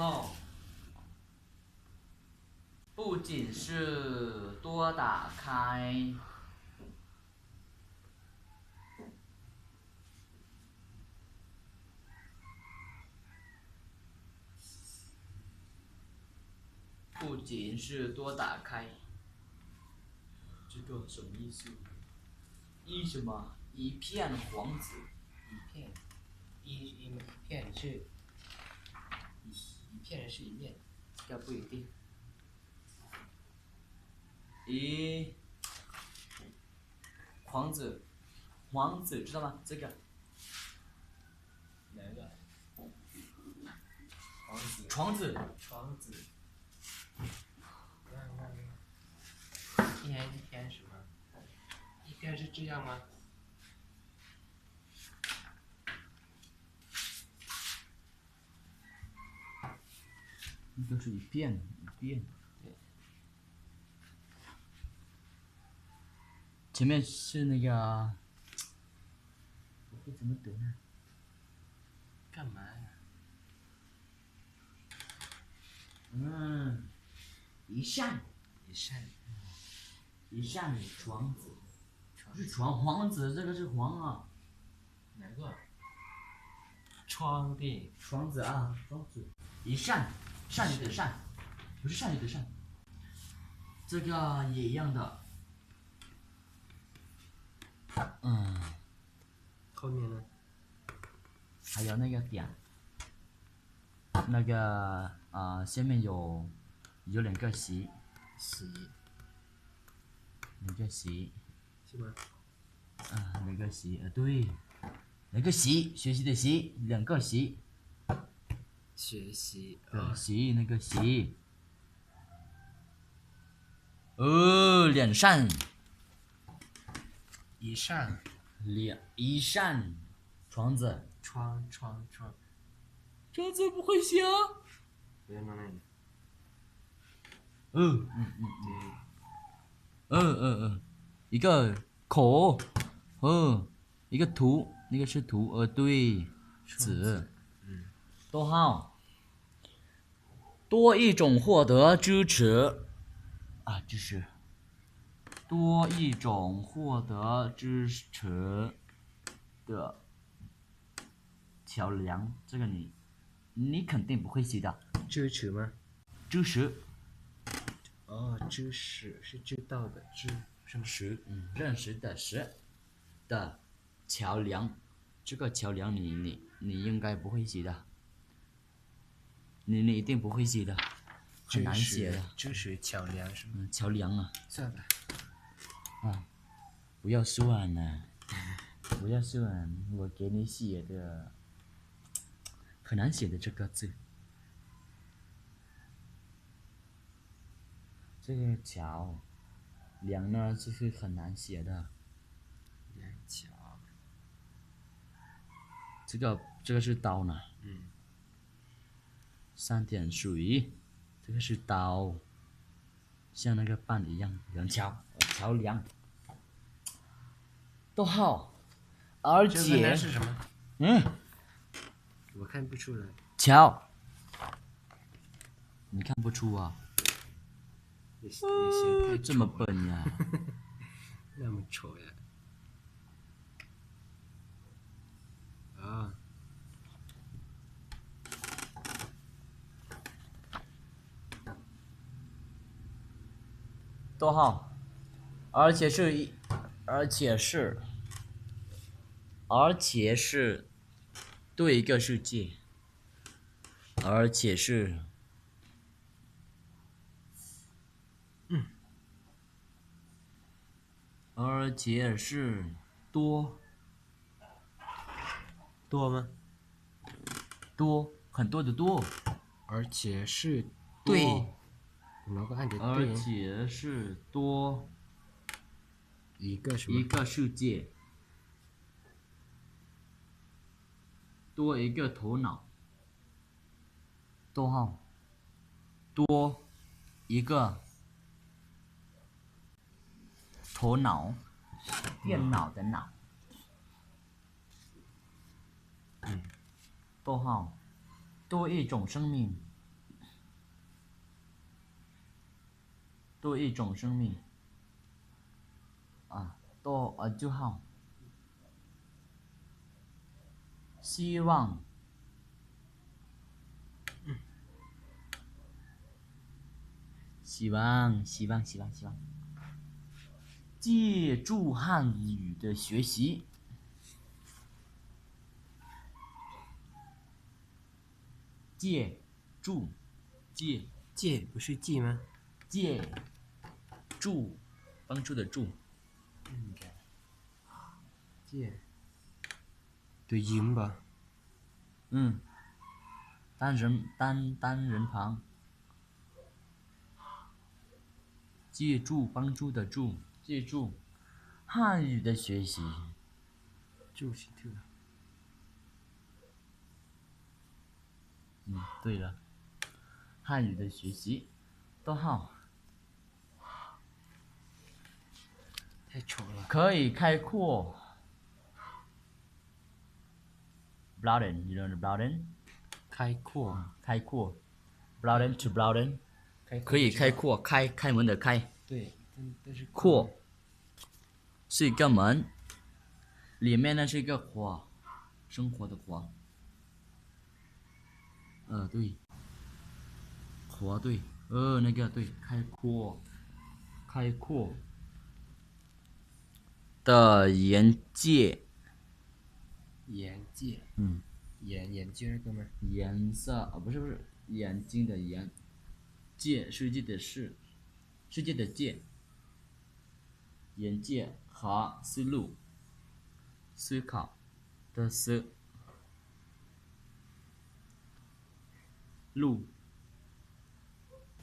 号，不仅是多打开，不仅是多打开，这个什么意思？一什么？一片黄紫。一片是一片是一面，这个不一定。一黄紫，黄紫知道吗？这个哪个？床子。床子。一片什么？一片是这样吗？那就是一片。对。前面是那个，我会怎么读呢？干嘛呀？一扇窗子，不是黄子，这个是黄啊。哪个？窗的。窗子啊，窗子。一扇，善意的善，不是善意的善。这个也一样的。后面呢？还有那个点，那个下面有两个习，两个习。是吗？两个习，对，两个习，学习的习，两个习。学习。对，习那个习。两扇。一扇。一扇窗子。窗。窗子不会写啊。不要弄那个。一个口，一个图，那个是图，对，子。逗号。多一种获得支持，支持。多一种获得支持的桥梁，这个你肯定不会写的。支持吗？知识。知识是知道的知。什么识？认识的识的桥梁，这个桥梁你应该不会写的，你一定不会写的，很难写的。知识桥梁是吗？桥梁啊。算吧。不要算了，不要算，我给你写的很难写的这个字。这个桥梁呢，就是很难写的。梁桥。这个是刀呢。三点水，这个是刀，像那个棒一样。桥梁。逗号。而且是什么？我看不出来。桥。你看不出啊？你写太这么笨呀？那么丑呀？逗号。而且是对一个世界，而且是多吗？多，很多的多。而且是对。而且是多一个什么？一个世界，多一个头脑。逗号。多一个头脑，电脑的脑。逗号。多一种生命，多一种生命。多就好。希望。希望。借助汉语的学习。借助。借不是记吗？借助帮助的助。借对音吧。单人旁。借助帮助的助。借助汉语的学习。就是这个。对了，汉语的学习。逗号。太丑了。可以开阔。broaden you know the broaden 开阔。开阔 broaden to broaden 开阔可以开阔开门的开。对，但是阔是一个门，里面呢是一个活，生活的活。对，活对，那个对，开阔的眼界。眼界。眼镜儿哥们儿。颜色不是眼睛的眼，界世界的世界的界。眼界和思路思考的思路